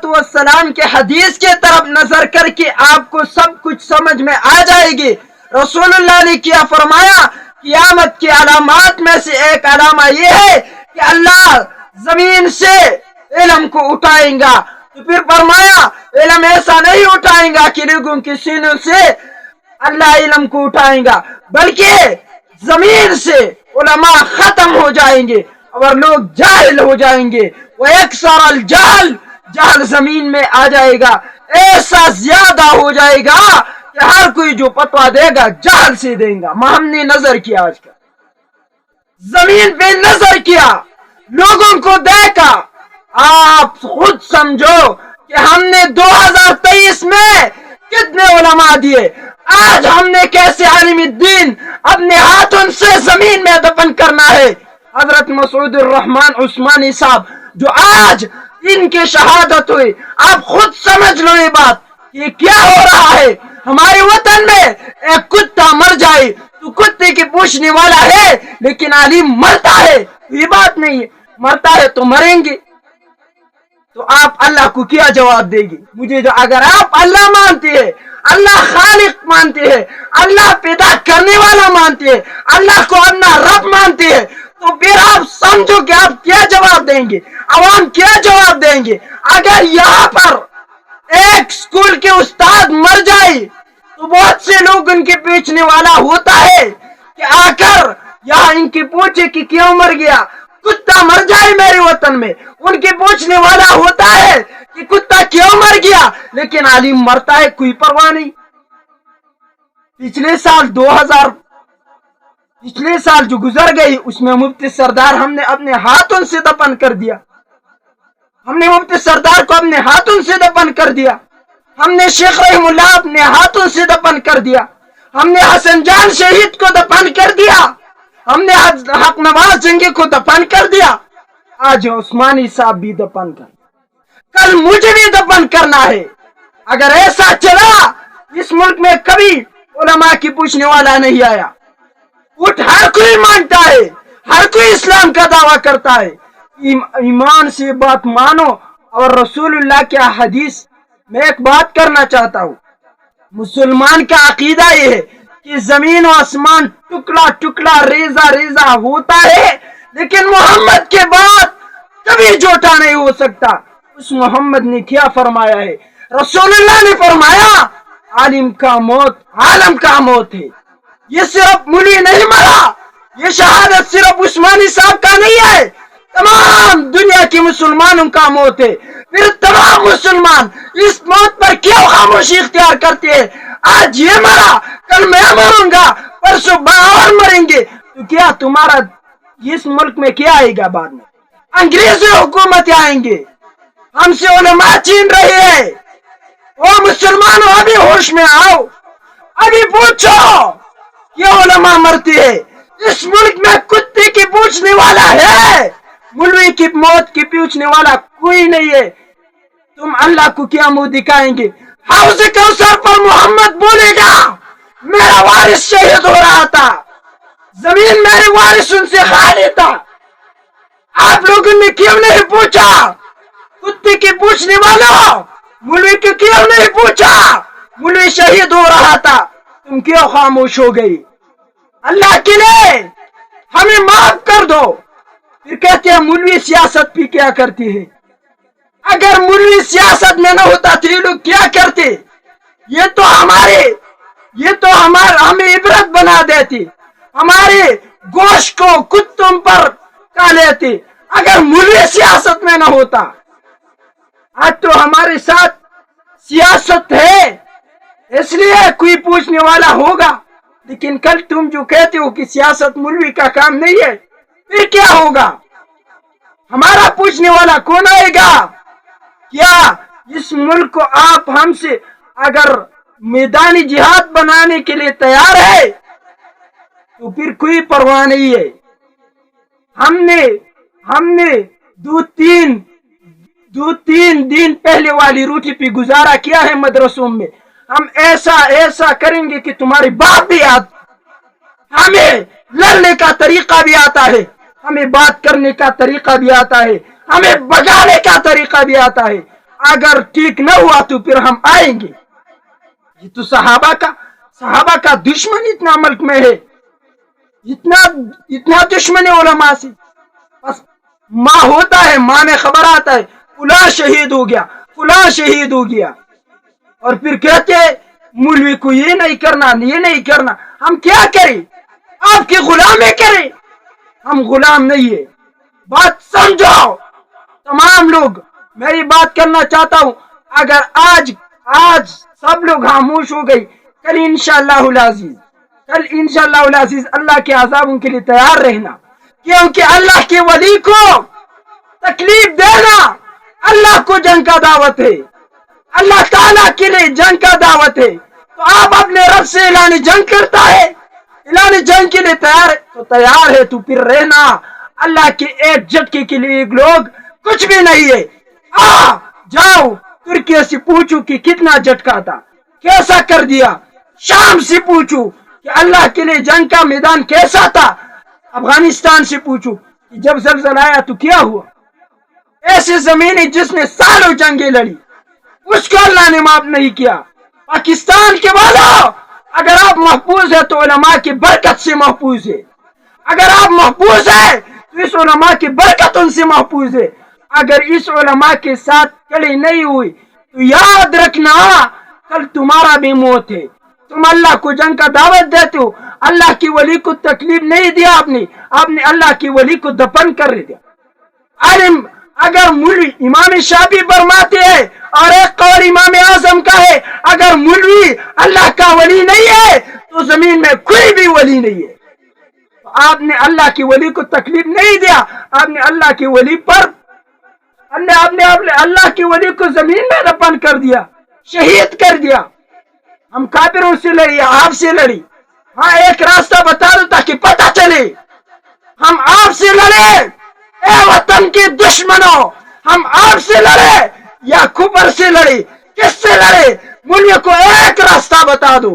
वस्सलाम के हदीस के तरफ नजर करके आपको सब कुछ समझ में आ जाएगी। रसूलुल्लाह ने क्या फरमाया, क़यामत की अलामात में से एक अलामा ये है कि अल्लाह जमीन से इल्म को उठाएगा। तो फिर फरमाया इल्म ऐसा नहीं उठाएगा कि लोगों के सीनों से अल्लाह इल्म को उठाएगा, बल्कि जमीन से उलमा खत्म हो जाएंगे और लोग जाहिल हो जाएंगे। वह अक्सर जहल, जहल जमीन में आ जाएगा, ऐसा ज्यादा हो जाएगा कि हर कोई जो फतवा देगा जहल से देगा। हमने नजर किया, आज का जमीन पे नजर किया, लोगों को देखा। आप खुद समझो कि हमने 2023 में कितने उलमा दिए। आज हमने कैसे आलिमुद्दीन अपने हाथों से जमीन में दफन करना है। हजरत मसूद रहमान उस्मानी साहब जो आज इनकी शहादत हुई, आप खुद समझ लो ये बात, ये क्या हो रहा है। हमारे वतन में एक कुत्ता मर जाए तो कुत्ते की पूछने वाला है, लेकिन आलिम मरता है ये बात नहीं है। मरता है तो मरेंगे, तो आप अल्लाह को क्या जवाब देगी। मुझे जो, अगर आप अल्लाह मानते हैं, अल्लाह खालिक मानते हैं, अल्लाह पैदा करने वाला मानते हैं, अल्लाह को अपना रब मानते हैं, तो फिर आप समझो कि आप क्या जवाब देंगे, अवाम क्या जवाब देंगे। अगर यहाँ पर एक स्कूल के उस्ताद मर जाए तो बहुत से लोग उनके पूछने वाला होता है कि आकर यहाँ इनकी पूछे कि क्यों मर गया। कुत्ता मर जाए मेरे वतन में, उनके पूछने वाला होता है कि कुत्ता क्यों मर गया, लेकिन आलिम मरता है कोई परवाह नहीं। पिछले साल जो गुजर गई उसमें मुफ्ती सरदार हमने अपने हाथों से दफन कर दिया। हमने मुफ्ती सरदार को अपने हाथों से दफन कर दिया। हमने शेख रहीमुल्लाह अपने हाथों से दफन कर दिया। हमने हसन जान शहीद को दफन कर दिया। हमने हक नवाज जंगी को दफन कर दिया। आज उस्मानी साहब भी दफन कर, कल मुझे भी दफन करना है। अगर ऐसा चला, इस मुल्क में कभी उलमा की पूछने वाला नहीं आया। उठ, हर कोई मानता है, हर कोई इस्लाम का दावा करता है। ईमान से बात मानो और रसूलुल्लाह के हदीस में एक बात करना चाहता हूँ। मुसलमान का अकीदा ये है कि जमीन और आसमान टुकड़ा टुकड़ा रेजा रेजा होता है, लेकिन मोहम्मद के बाद कभी जोटा नहीं हो सकता। उस मोहम्मद ने क्या फरमाया है, रसूलुल्लाह ने फरमाया आलिम का मौत आलम का मौत है। ये सिर्फ मुली नहीं मरा, ये शहादत सिर्फ उस्मानी साहब का नहीं है, तमाम दुनिया के मुसलमानों का मौत है। फिर तमाम मुसलमान इस मौत पर क्यों खामोशी इख्तियार करते हैं। आज ये मरा, कल मैं मरूंगा, परसों और मरेंगे, तो क्या तुम्हारा इस मुल्क में क्या आएगा। बाद में अंग्रेजी हुकूमत आएंगे, हमसे उलमा छीन रही है। ओ मुसलमानों, अभी होश में आओ, अभी पूछो ये उलमा मरती है। इस मुल्क में कुत्ते की पूछने वाला है, मुल्वी की मौत की पूछने वाला कोई नहीं है। तुम अल्लाह को क्या मुंह दिखाएंगे। हौज़ कौसर पर मोहम्मद बोलेगा मेरा वारिस शहीद हो रहा था, जमीन मेरे वारिसों से खाली था। आप लोगों ने क्यों नहीं पूछा, कुत्ते की पूछने वालों, मुल्वी को क्यों नहीं पूछा। मुल्वी शहीद हो रहा था, तुम क्यों खामोश हो गई। अल्लाह के लिए हमें माफ कर दो। फिर कहते हैं मुल्वी सियासत भी क्या करती है। अगर मुल्वी सियासत में न होता तो ये लोग क्या करते। ये तो हमें इबरत बना देती, हमारे गोश्त को कुत्तों पर खा लेती। अगर मुल्वी सियासत में न होता, आज तो हमारे साथ सियासत है इसलिए कोई पूछने वाला होगा, लेकिन कल तुम जो कहते हो कि सियासत मुल्वी का काम नहीं है, फिर क्या होगा। हमारा पूछने वाला कौन आएगा। क्या इस मुल्क को आप हमसे अगर मैदानी जिहाद बनाने के लिए तैयार है तो फिर कोई परवाह नहीं है। हमने दो तीन दिन पहले वाली रोटी पे गुजारा किया है मदरसों में। हम ऐसा करेंगे कि तुम्हारे बाप भी हमें लड़ने का तरीका भी आता है, हमें बात करने का तरीका भी आता है, हमें बगाने का तरीका भी आता है। अगर ठीक न हुआ तो फिर हम आएंगे। ये तो सहाबा का दुश्मन इतना मुल्क में है, इतना दुश्मन है उलमा से। बस माँ होता है, माँ में खबर आता है फुला शहीद हो गया, फुला शहीद हो गया, और फिर कहते मौलवी को ये नहीं करना, ये नहीं करना। हम क्या करें? आपकी गुलामी करें? हम गुलाम नहीं है। बात समझो तमाम लोग। मेरी बात करना चाहता हूं, अगर आज सब लोग खामोश हो गई, कल इंशाअल्लाहुल अजीज अल्लाह के अज़ाबों के लिए तैयार रहना, क्योंकि अल्लाह के वली को तकलीफ देना अल्लाह को जंग का दावत है, अल्लाह ताला के लिए जंग का दावत है। तो आप अपने रब से ऐलान जंग करता है, ऐलान जंग के लिए तैयार है तो फिर रहना। अल्लाह के एक झटके के लिए लोग कुछ भी नहीं है। जाओ तुर्की से पूछो कि कितना झटका था, कैसा कर दिया। शाम से पूछो कि अल्लाह के लिए जंग का मैदान कैसा था। अफगानिस्तान से पूछो कि जब ज़लज़ला आया तो क्या हुआ। ऐसी जमीन है जिसने सालों जंगें लड़ी, उसको अल्लाह ने माफ नहीं किया। पाकिस्तान के वालों, अगर आप महफूज है तो उलमा की बरकत से महफूज है। अगर आप महफूज है तो इस उलमा की बरकत उनसे महफूज है। अगर इस उलमा के साथ कड़ी नहीं हुई तो याद रखना कल तुम्हारा भी मौत है। तुम अल्लाह को जंग का दावत देते हो, अल्लाह की वली को तकलीफ नहीं दिया, आपने अल्लाह की वली को दफन कर दिया। आलिम अगर मौलवी इमाम शाफी फरमाते हैं और एक कौल इमाम आजम का है, अगर मौलवी अल्लाह का वली नहीं है तो जमीन में कोई भी वली नहीं है। तो आपने अल्लाह की वली को तकलीफ नहीं दिया, आपने अल्लाह की वली पर आपने अल्लाह की वली को जमीन में दफन कर दिया, शहीद कर दिया। हम काफिरों से लड़ी, आपसे लड़ी। हाँ, एक रास्ता बता दो ताकि पता चले। हम आपसे लड़े ए वतन के दुश्मनों, हम आपसे लड़े या कुफर से लड़े? किससे लड़े? मुझे को एक रास्ता बता दो।